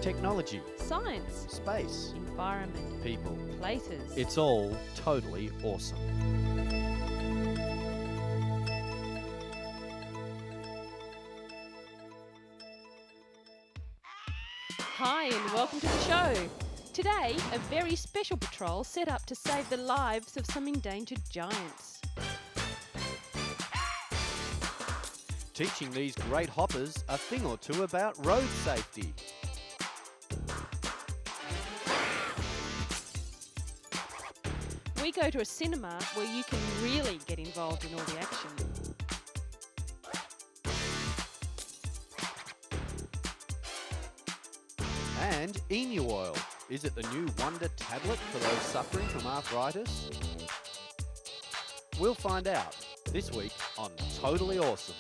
Technology, science, space, environment, people. places. It's all totally awesome. Hi and welcome to the show. Today, a very special patrol set up to save the lives of some endangered giants. Teaching these great hoppers a thing or two about road safety. We go to a cinema where you can really get involved in all the action. And emu oil. Is it the new wonder tablet for those suffering from arthritis? We'll find out this week on Totally Awesome.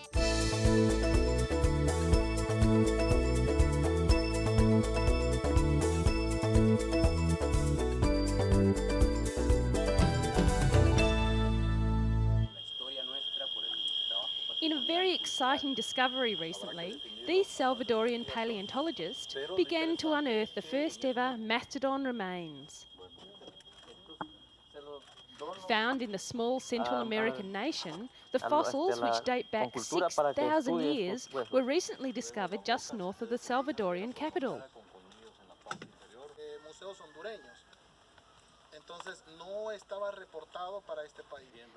In a very exciting discovery recently, these Salvadorian paleontologists began to unearth the first ever mastodon remains. Found in the small Central American nation, the fossils, which date back 6,000 years, were recently discovered just north of the Salvadorian capital.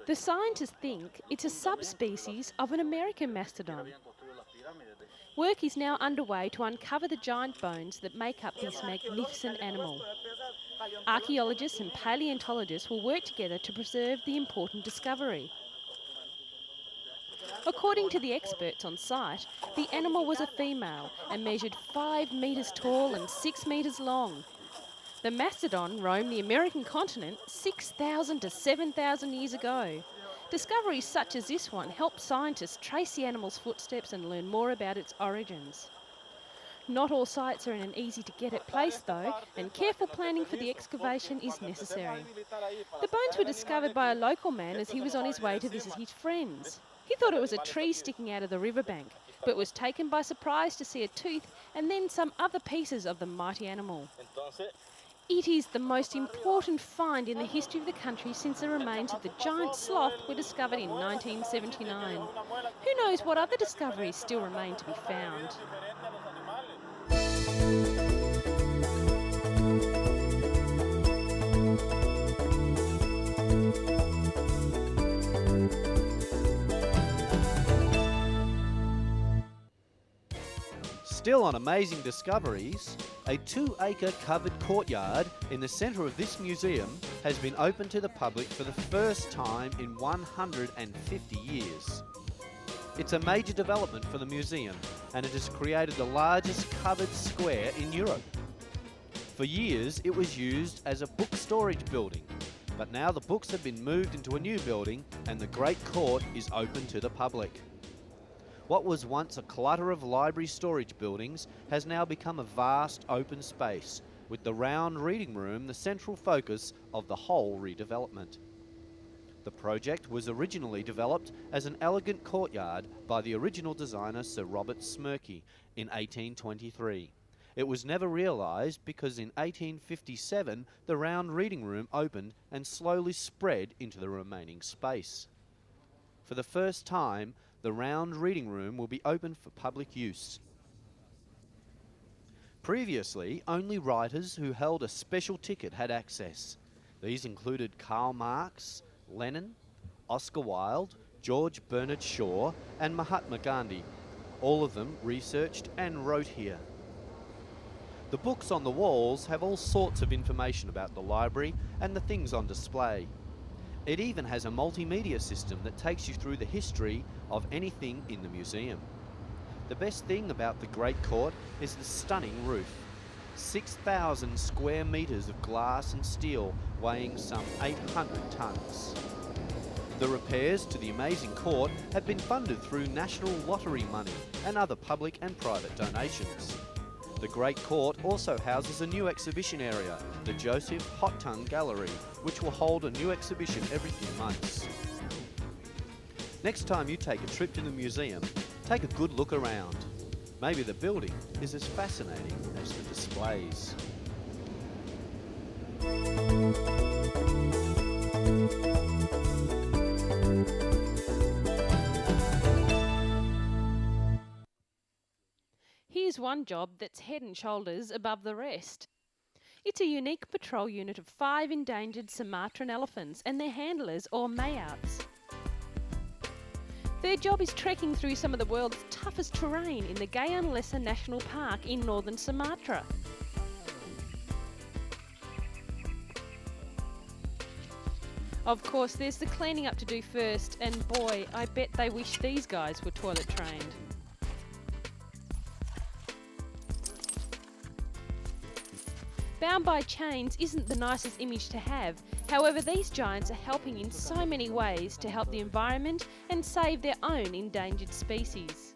The scientists think it's a subspecies of an American mastodon. Work is now underway to uncover the giant bones that make up this magnificent animal. Archaeologists and paleontologists will work together to preserve the important discovery. According to the experts on site, the animal was a female and measured 5 metres tall and 6 metres long. The mastodon roamed the American continent 6,000 to 7,000 years ago. Discoveries such as this one help scientists trace the animal's footsteps and learn more about its origins. Not all sites are in an easy-to-get-at place though, and careful planning for the excavation is necessary. The bones were discovered by a local man as he was on his way to visit his friends. He thought it was a tree sticking out of the riverbank, but was taken by surprise to see a tooth and then some other pieces of the mighty animal. It is the most important find in the history of the country since the remains of the giant sloth were discovered in 1979. Who knows what other discoveries still remain to be found? Still on amazing discoveries, a 2-acre covered courtyard in the centre of this museum has been opened to the public for the first time in 150 years. It's a major development for the museum, and it has created the largest covered square in Europe. For years, it was used as a book storage building, but now the books have been moved into a new building and the Great Court is open to the public. What was once a clutter of library storage buildings has now become a vast open space, with the round reading room the central focus of the whole redevelopment. The project was originally developed as an elegant courtyard by the original designer Sir Robert Smirke in 1823. It was never realised because in 1857 the round reading room opened and slowly spread into the remaining space. For the first time, the round reading room will be open for public use. Previously, only writers who held a special ticket had access. These included Karl Marx, Lenin, Oscar Wilde, George Bernard Shaw, and Mahatma Gandhi. All of them researched and wrote here. The books on the walls have all sorts of information about the library and the things on display. It even has a multimedia system that takes you through the history of anything in the museum. The best thing about the Great Court is the stunning roof. 6,000 square metres of glass and steel weighing some 800 tonnes. The repairs to the amazing court have been funded through national lottery money and other public and private donations. The Great Court also houses a new exhibition area, the Joseph Hot Tongue Gallery, which will hold a new exhibition every few months. Next time you take a trip to the museum, take a good look around. Maybe the building is as fascinating as the displays. Here's one job that's head and shoulders above the rest. It's a unique patrol unit of 5 endangered Sumatran elephants and their handlers or mayouts. Their job is trekking through some of the world's toughest terrain in the Gayaan Lesser National Park in northern Sumatra. Of course, there's the cleaning up to do first, and boy, I bet they wish these guys were toilet trained. Bound by chains isn't the nicest image to have. However, these giants are helping in so many ways to help the environment and save their own endangered species.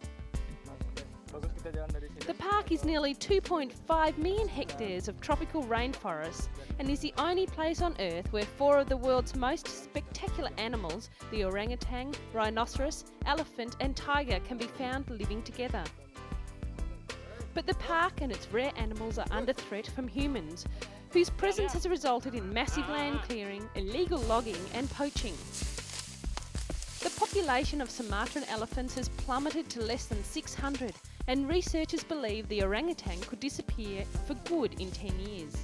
The park is nearly 2.5 million hectares of tropical rainforest and is the only place on Earth where 4 of the world's most spectacular animals, the orangutan, rhinoceros, elephant and tiger, can be found living together. But the park and its rare animals are under threat from humans, whose presence has resulted in massive land clearing, illegal logging and poaching. The population of Sumatran elephants has plummeted to less than 600, and researchers believe the orangutan could disappear for good in 10 years.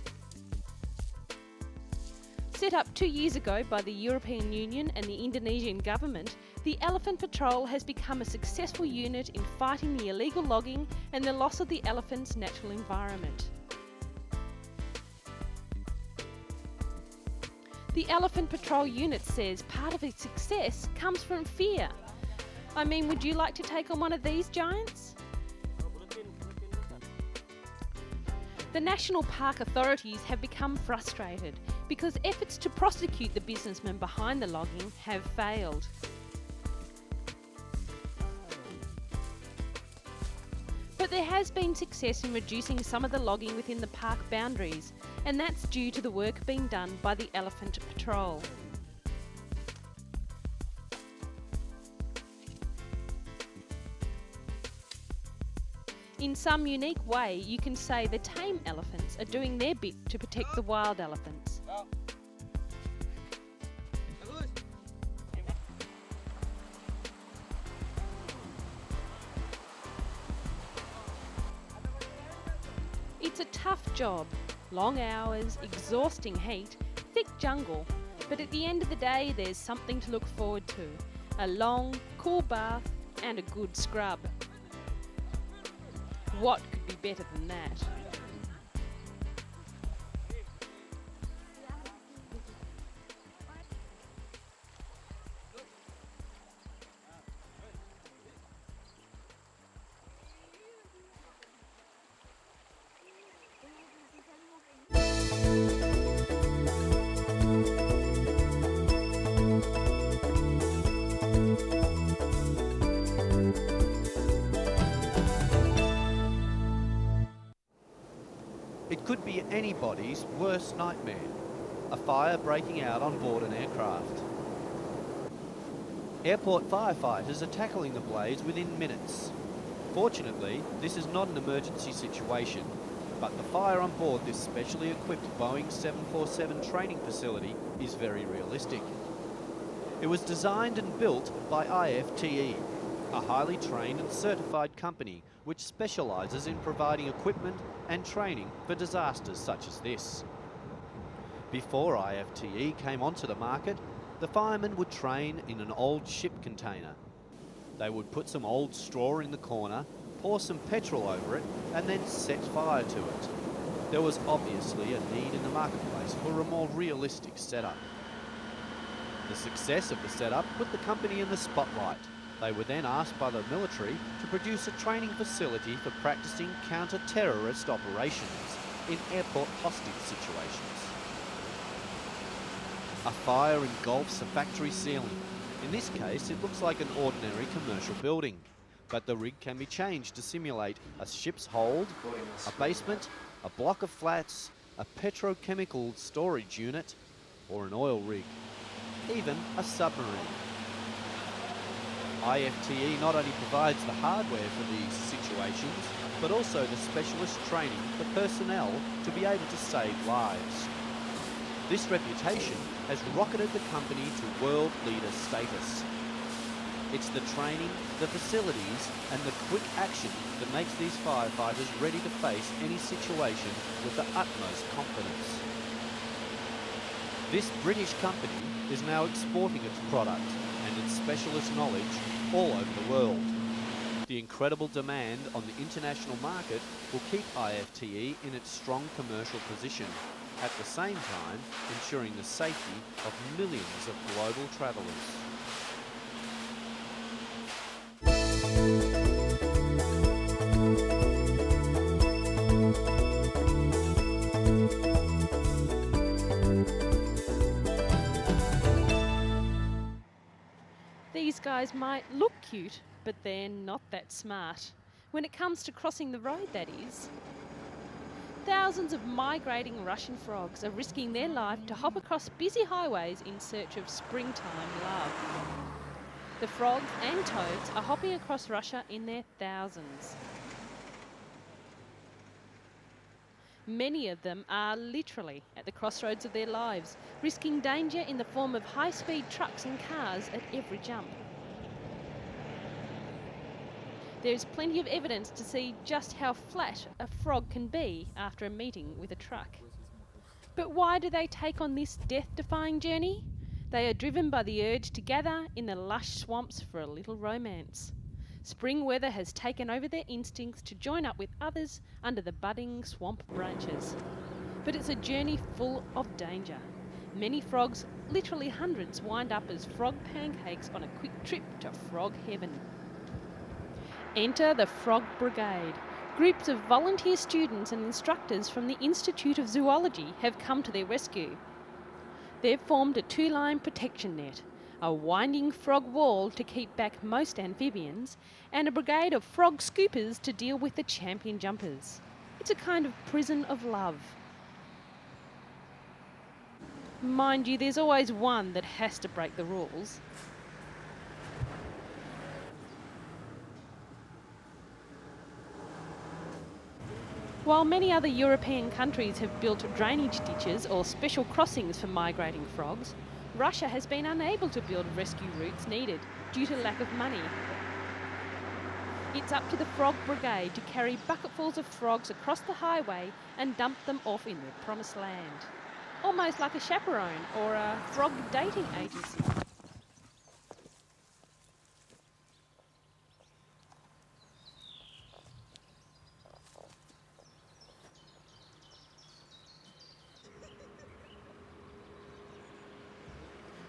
Set up 2 years ago by the European Union and the Indonesian government, the Elephant Patrol has become a successful unit in fighting the illegal logging and the loss of the elephant's natural environment. The Elephant Patrol unit says part of its success comes from fear. I mean, would you like to take on one of these giants? The National Park authorities have become frustrated because efforts to prosecute the businessmen behind the logging have failed. But there has been success in reducing some of the logging within the park boundaries, and that's due to the work being done by the Elephant Patrol. In some unique way, you can say the tame elephants are doing their bit to protect the wild elephants. It's a tough job, long hours, exhausting heat, thick jungle, but at the end of the day there's something to look forward to. A long, cool bath and a good scrub. What could be better than that? It could be anybody's worst nightmare, a fire breaking out on board an aircraft. Airport firefighters are tackling the blaze within minutes. Fortunately, this is not an emergency situation, but the fire on board this specially equipped Boeing 747 training facility is very realistic. It was designed and built by IFTE, a highly trained and certified company which specialises in providing equipment and training for disasters such as this. Before IFTE came onto the market, the firemen would train in an old ship container. They would put some old straw in the corner, pour some petrol over it, and then set fire to it. There was obviously a need in the marketplace for a more realistic setup. The success of the setup put the company in the spotlight. They were then asked by the military to produce a training facility for practicing counter-terrorist operations in airport hostage situations. A fire engulfs a factory ceiling. In this case, it looks like an ordinary commercial building, but the rig can be changed to simulate a ship's hold, a basement, a block of flats, a petrochemical storage unit, or an oil rig, even a submarine. IFTE not only provides the hardware for these situations, but also the specialist training for personnel to be able to save lives. This reputation has rocketed the company to world leader status. It's the training, the facilities, and the quick action that makes these firefighters ready to face any situation with the utmost confidence. This British company is now exporting its product and its specialist knowledge all over the world. The incredible demand on the international market will keep IFTE in its strong commercial position, at the same time ensuring the safety of millions of global travellers. These guys might look cute, but they're not that smart. When it comes to crossing the road, that is. Thousands of migrating Russian frogs are risking their life to hop across busy highways in search of springtime love. The frogs and toads are hopping across Russia in their thousands. Many of them are literally at the crossroads of their lives, risking danger in the form of high-speed trucks and cars at every jump. There is plenty of evidence to see just how flat a frog can be after a meeting with a truck. But why do they take on this death-defying journey? They are driven by the urge to gather in the lush swamps for a little romance. Spring weather has taken over their instincts to join up with others under the budding swamp branches. But it's a journey full of danger. Many frogs, literally hundreds, wind up as frog pancakes on a quick trip to frog heaven. Enter the Frog Brigade. Groups of volunteer students and instructors from the Institute of Zoology have come to their rescue. They've formed a two-line protection net, a winding frog wall to keep back most amphibians, and a brigade of frog scoopers to deal with the champion jumpers. It's a kind of prison of love. Mind you, there's always one that has to break the rules. While many other European countries have built drainage ditches or special crossings for migrating frogs, Russia has been unable to build rescue routes needed due to lack of money. It's up to the Frog Brigade to carry bucketfuls of frogs across the highway and dump them off in their promised land. Almost like a chaperone or a frog dating agency.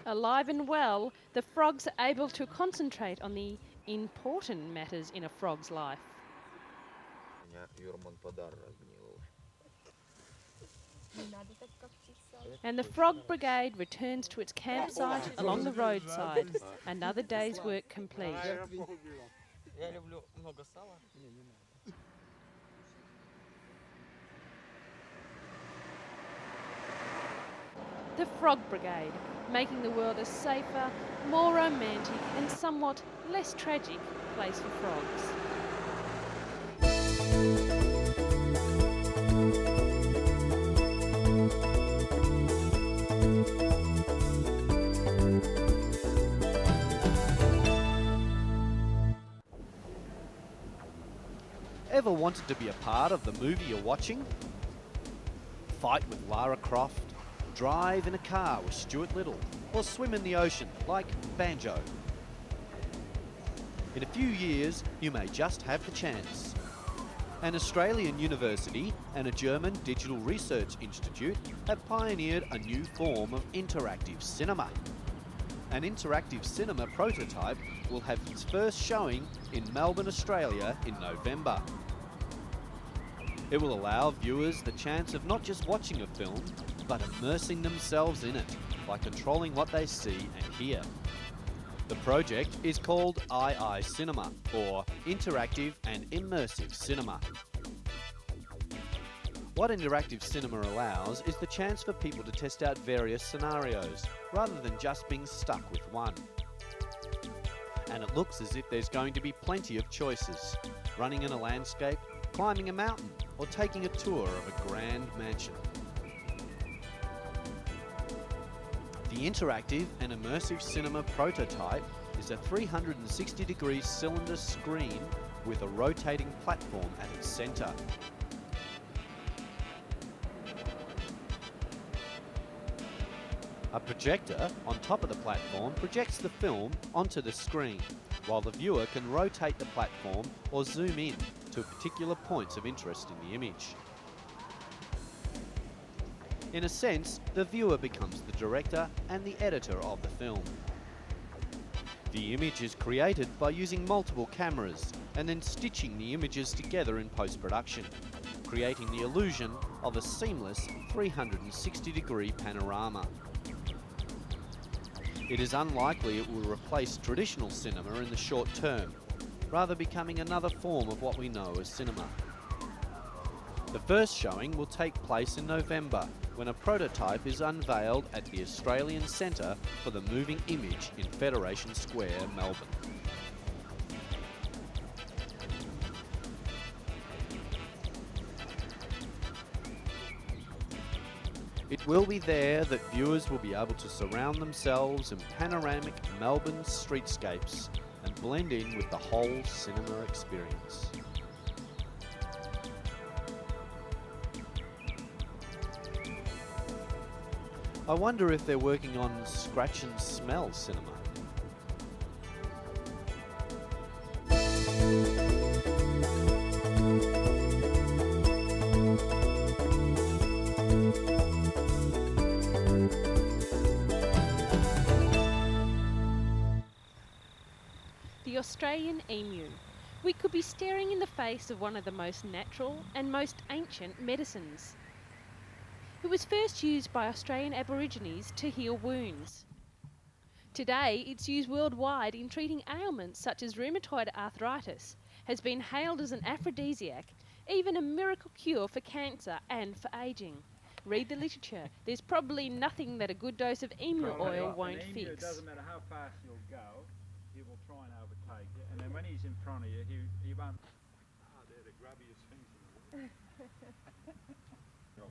Alive and well, the frogs are able to concentrate on the important matters in a frog's life. And the Frog Brigade returns to its campsite along the roadside. Another day's work complete. The Frog Brigade, making the world a safer, more romantic and somewhat less tragic place for frogs. Ever wanted to be a part of the movie you're watching? Fight with Lara Croft, drive in a car with Stuart Little, or swim in the ocean like Banjo. In a few years, you may just have the chance. An Australian university and a German digital research institute have pioneered a new form of interactive cinema. An interactive cinema prototype will have its first showing in Melbourne, Australia in November. It will allow viewers the chance of not just watching a film, but immersing themselves in it by controlling what they see and hear. The project is called II Cinema, or Interactive and Immersive Cinema. What interactive cinema allows is the chance for people to test out various scenarios, rather than just being stuck with one. And it looks as if there's going to be plenty of choices: running in a landscape, climbing a mountain, or taking a tour of a grand mansion. The interactive and immersive cinema prototype is a 360-degree cylinder screen with a rotating platform at its centre. A projector on top of the platform projects the film onto the screen, while the viewer can rotate the platform or zoom in to particular points of interest in the image. In a sense, the viewer becomes the director and the editor of the film. The image is created by using multiple cameras and then stitching the images together in post-production, creating the illusion of a seamless 360-degree panorama. It is unlikely it will replace traditional cinema in the short term, rather becoming another form of what we know as cinema. The first showing will take place in November, when a prototype is unveiled at the Australian Centre for the Moving Image in Federation Square, Melbourne. It will be there that viewers will be able to surround themselves in panoramic Melbourne streetscapes and blend in with the whole cinema experience. I wonder if they're working on scratch and smell cinema. The Australian emu. We could be staring in the face of one of the most natural and most ancient medicines. It was first used by Australian Aborigines to heal wounds. Today, it's used worldwide in treating ailments such as rheumatoid arthritis, has been hailed as an aphrodisiac, even a miracle cure for cancer and for ageing. Read the literature. There's probably nothing that a good dose of emu oil won't fix. It doesn't matter how fast you'll go, he will try and overtake you. And then when he's in front of you, he won't... there, the grubbiest things in the world.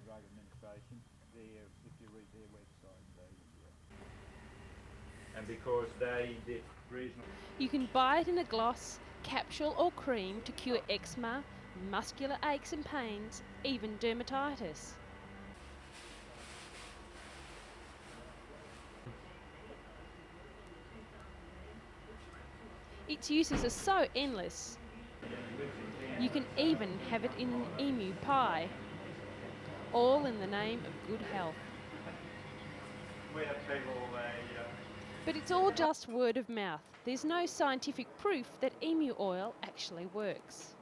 Drug administration, if you read their website, and because they did reasonable... You can buy it in a gloss, capsule or cream to cure eczema, muscular aches and pains, even dermatitis. Its uses are so endless. You can even have it in an emu pie. All in the name of good health. But it's all just word of mouth. There's no scientific proof that emu oil actually works.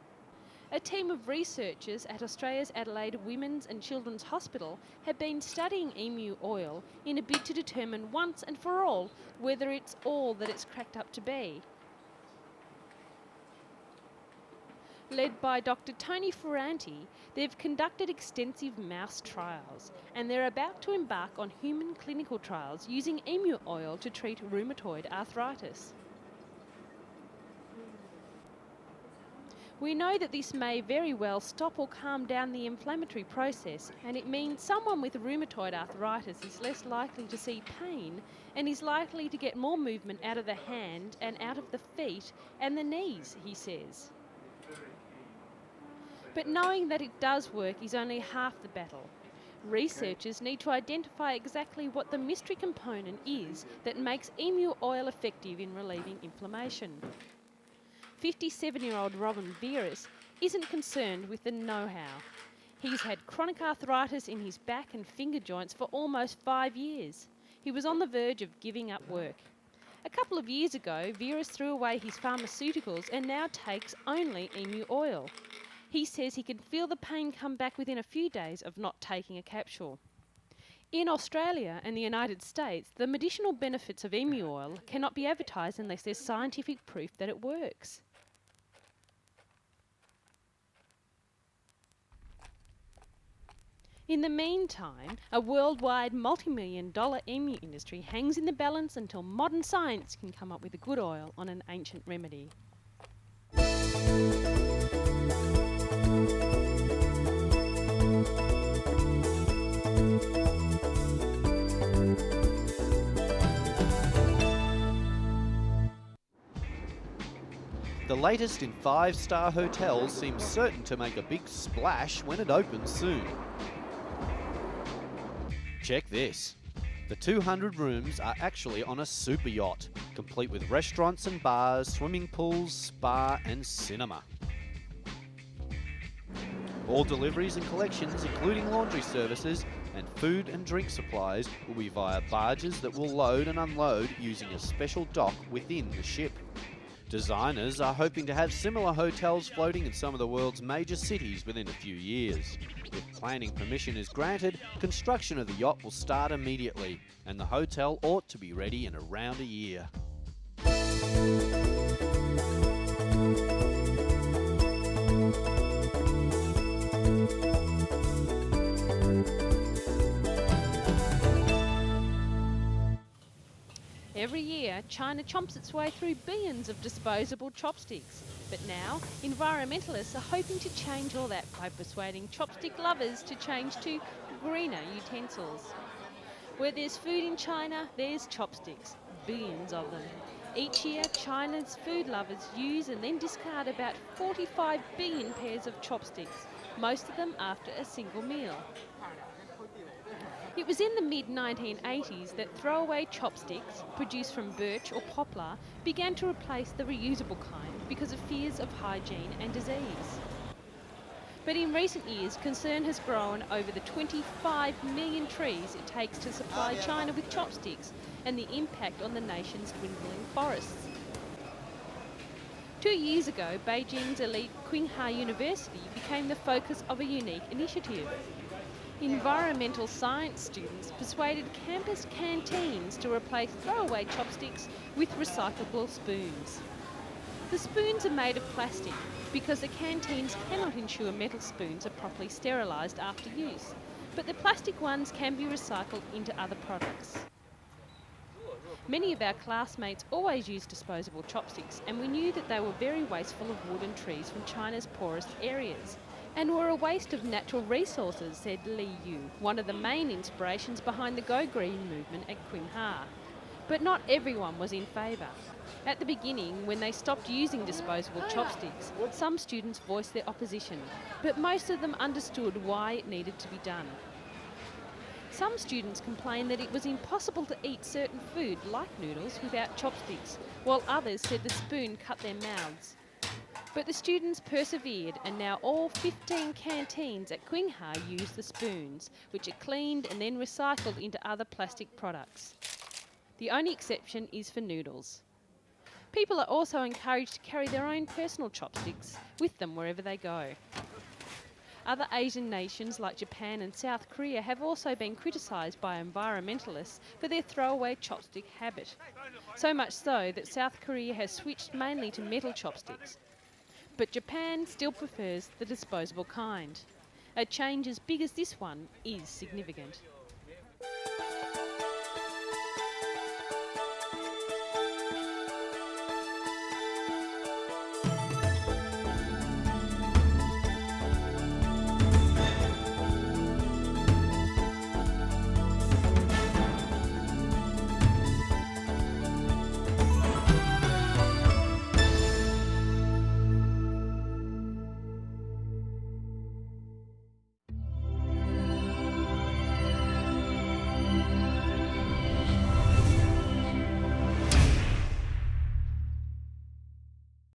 A team of researchers at Australia's Adelaide Women's and Children's Hospital have been studying emu oil in a bid to determine once and for all whether it's all that it's cracked up to be. Led by Dr. Tony Ferranti, they've conducted extensive mouse trials, and they're about to embark on human clinical trials using emu oil to treat rheumatoid arthritis. We know that this may very well stop or calm down the inflammatory process, and it means someone with rheumatoid arthritis is less likely to see pain and is likely to get more movement out of the hand and out of the feet and the knees, he says. But knowing that it does work is only half the battle. Researchers need to identify exactly what the mystery component is that makes emu oil effective in relieving inflammation. 57-year-old Robin Veeris isn't concerned with the know-how. He's had chronic arthritis in his back and finger joints for almost 5 years. He was on the verge of giving up work. A couple of years ago, Veeris threw away his pharmaceuticals and now takes only emu oil. He says he can feel the pain come back within a few days of not taking a capsule. In Australia and the United States, the medicinal benefits of emu oil cannot be advertised unless there's scientific proof that it works. In the meantime, a worldwide multi-million-dollar emu industry hangs in the balance until modern science can come up with a good oil on an ancient remedy. The latest in 5-star hotels seems certain to make a big splash when it opens soon. Check this. The 200 rooms are actually on a super yacht, complete with restaurants and bars, swimming pools, spa and cinema. All deliveries and collections, including laundry services and food and drink supplies, will be via barges that will load and unload using a special dock within the ship. Designers are hoping to have similar hotels floating in some of the world's major cities within a few years. If planning permission is granted, construction of the yacht will start immediately, and the hotel ought to be ready in around a year. Every year, China chomps its way through billions of disposable chopsticks. But now, environmentalists are hoping to change all that by persuading chopstick lovers to change to greener utensils. Where there's food in China, there's chopsticks, billions of them. Each year, China's food lovers use and then discard about 45 billion pairs of chopsticks, most of them after a single meal. It was in the mid-1980s that throwaway chopsticks, produced from birch or poplar, began to replace the reusable kind because of fears of hygiene and disease. But in recent years, concern has grown over the 25 million trees it takes to supply China with chopsticks and the impact on the nation's dwindling forests. 2 years ago, Beijing's elite Qinghai University became the focus of a unique initiative. Environmental science students persuaded campus canteens to replace throwaway chopsticks with recyclable spoons. The spoons are made of plastic because the canteens cannot ensure metal spoons are properly sterilised after use, but the plastic ones can be recycled into other products. Many of our classmates always used disposable chopsticks, and we knew that they were very wasteful of wood and trees from China's poorest areas, and were a waste of natural resources, said Li Yu, one of the main inspirations behind the Go Green movement at Qinghai. But not everyone was in favour. At the beginning, when they stopped using disposable chopsticks, some students voiced their opposition, but most of them understood why it needed to be done. Some students complained that it was impossible to eat certain food, like noodles, without chopsticks, while others said the spoon cut their mouths. But the students persevered, and now all 15 canteens at Qinghai use the spoons, which are cleaned and then recycled into other plastic products. The only exception is for noodles. People are also encouraged to carry their own personal chopsticks with them wherever they go. Other Asian nations like Japan and South Korea have also been criticised by environmentalists for their throwaway chopstick habit. So much so that South Korea has switched mainly to metal chopsticks. But Japan still prefers the disposable kind. A change as big as this one is significant.